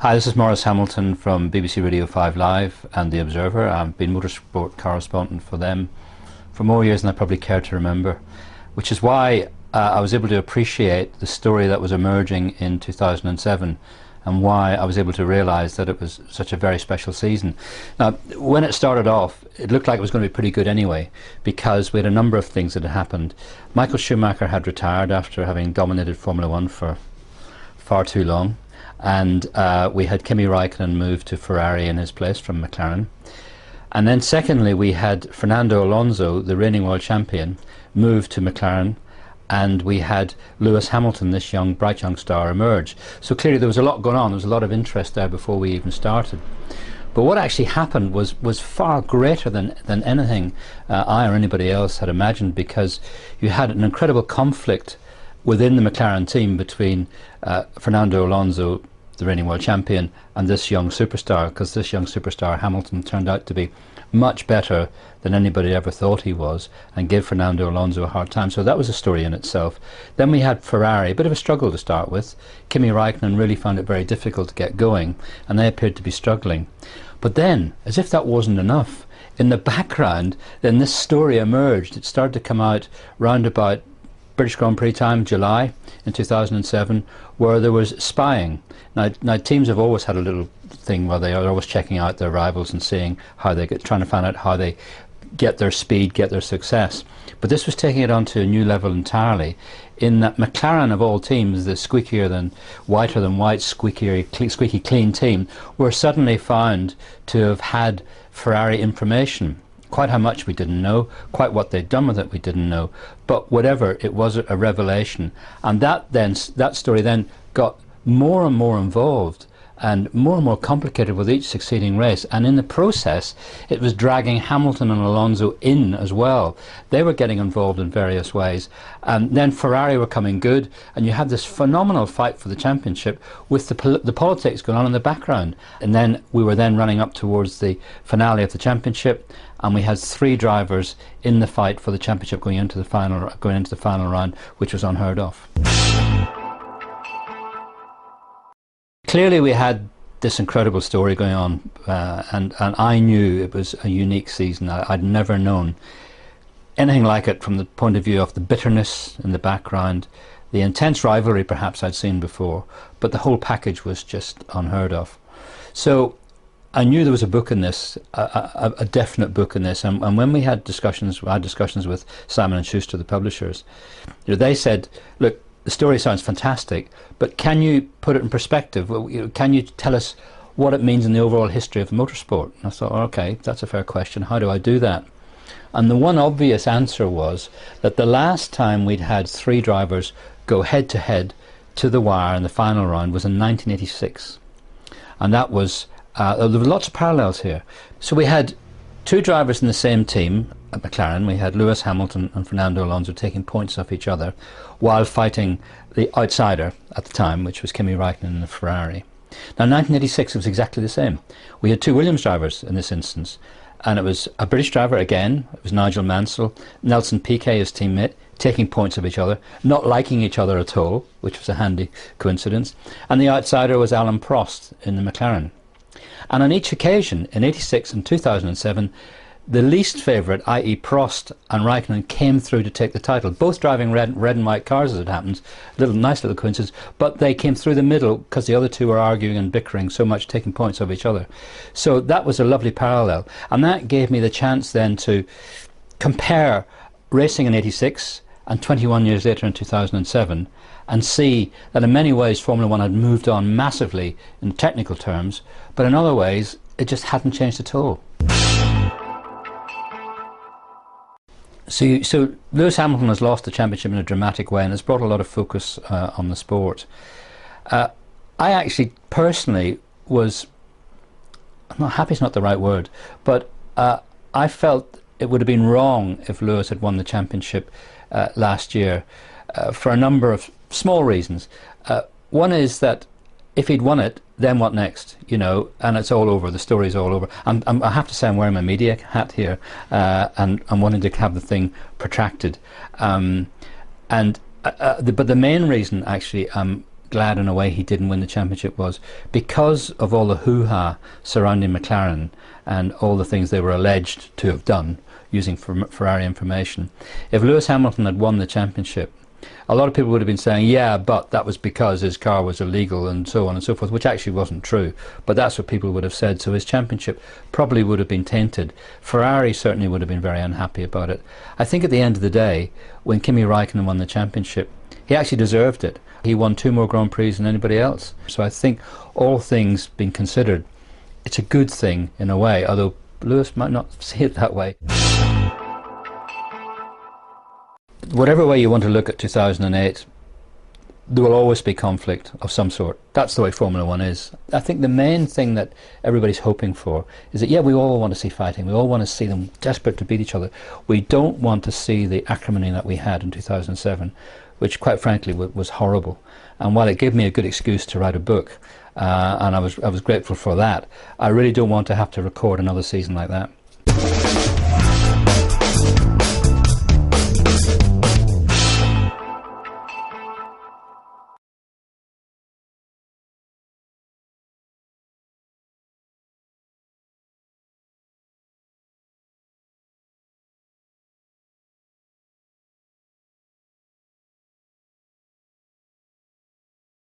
Hi, this is Maurice Hamilton from BBC Radio 5 Live and The Observer. I've been motorsport correspondent for them for more years than I probably care to remember, which is why I was able to appreciate the story that was emerging in 2007 and why I was able to realise that it was such a very special season. Now, when it started off, it looked like it was going to be pretty good anyway, because we had a number of things that had happened. Michael Schumacher had retired after having dominated Formula One for far too long. And we had Kimi Raikkonen move to Ferrari in his place from McLaren. And then secondly, we had Fernando Alonso, the reigning world champion, move to McLaren, and we had Lewis Hamilton, this bright young star, emerge. So clearly there was a lot going on, there was a lot of interest there before we even started. But what actually happened was far greater than anything I or anybody else had imagined, because you had an incredible conflict within the McLaren team between Fernando Alonso, the reigning world champion, and this young superstar, because this young superstar Hamilton turned out to be much better than anybody ever thought he was, and gave Fernando Alonso a hard time. So that was a story in itself. Then we had Ferrari, a bit of a struggle to start with. Kimi Raikkonen really found it very difficult to get going, and they appeared to be struggling. But then, as if that wasn't enough, in the background, then this story emerged. It started to come out round about British Grand Prix time, July in 2007, where there was spying. Now teams have always had a little thing where they are always checking out their rivals and seeing how they get, trying to find out how they get their speed, get their success. But this was taking it on to a new level entirely, in that McLaren of all teams, the squeakier than white, squeaky clean team, were suddenly found to have had Ferrari information. Quite how much we didn't know, quite what they'd done with it we didn't know, but whatever, it was a revelation. And that story then got more and more involved and more complicated with each succeeding race, and in the process it was dragging Hamilton and Alonso in as well. They were getting involved in various ways, and then Ferrari were coming good, and you had this phenomenal fight for the championship with the politics going on in the background. And then we were then running up towards the finale of the championship, and we had three drivers in the fight for the championship going into the final round, which was unheard of. Clearly we had this incredible story going on, and I knew it was a unique season. I'd never known anything like it from the point of view of the bitterness in the background, the intense rivalry perhaps I'd seen before, but the whole package was just unheard of. So I knew there was a book in this, a definite book in this, and when we had discussions with Simon & Schuster, the publishers, they said, look, the story sounds fantastic, but can you put it in perspective? Can you tell us what it means in the overall history of motorsport? And I thought, okay, that's a fair question. How do I do that? And the one obvious answer was that the last time we'd had three drivers go head-to-head to the wire in the final round was in 1986. And that was, there were lots of parallels here. So we had two drivers in the same team at McLaren. We had Lewis Hamilton and Fernando Alonso taking points off each other while fighting the outsider at the time, which was Kimi Raikkonen in the Ferrari. Now, in 1986 it was exactly the same. We had two Williams drivers in this instance, and it was a British driver again. It was Nigel Mansell, Nelson Piquet, his teammate, taking points of each other, not liking each other at all, which was a handy coincidence, and the outsider was Alain Prost in the McLaren. And on each occasion, in 86 and 2007, the least favourite, i.e. Prost and Raikkonen, came through to take the title, both driving red and white cars as it happens. Nice little coincidence, but they came through the middle because the other two were arguing and bickering so much, taking points of each other. So that was a lovely parallel, and that gave me the chance then to compare racing in 86 and 21 years later in 2007, and see that in many ways Formula One had moved on massively in technical terms, but in other ways it just hadn't changed at all. So Lewis Hamilton has lost the championship in a dramatic way, and has brought a lot of focus on the sport. I actually personally was, I'm not happy, it's not the right word, but I felt it would have been wrong if Lewis had won the championship last year for a number of small reasons. One is that if he'd won it, then what next? And it's all over. The story's all over. I have to say, I'm wearing my media hat here, and I'm wanting to have the thing protracted. But the main reason, actually, I'm glad in a way he didn't win the championship was because of all the hoo-ha surrounding McLaren and all the things they were alleged to have done using Ferrari information. If Lewis Hamilton had won the championship, a lot of people would have been saying, yeah, but that was because his car was illegal and so on and so forth, which actually wasn't true. But that's what people would have said. So his championship probably would have been tainted. Ferrari certainly would have been very unhappy about it. I think at the end of the day, when Kimi Raikkonen won the championship, he actually deserved it. He won 2 more Grand Prix than anybody else. So I think all things being considered, it's a good thing in a way, although Lewis might not see it that way. Whatever way you want to look at 2008, there will always be conflict of some sort. That's the way Formula One is. I think the main thing that everybody's hoping for is that, yeah, we all want to see fighting. We all want to see them desperate to beat each other. We don't want to see the acrimony that we had in 2007, which quite frankly was horrible. And while it gave me a good excuse to write a book, and I was grateful for that, I really don't want to have to record another season like that.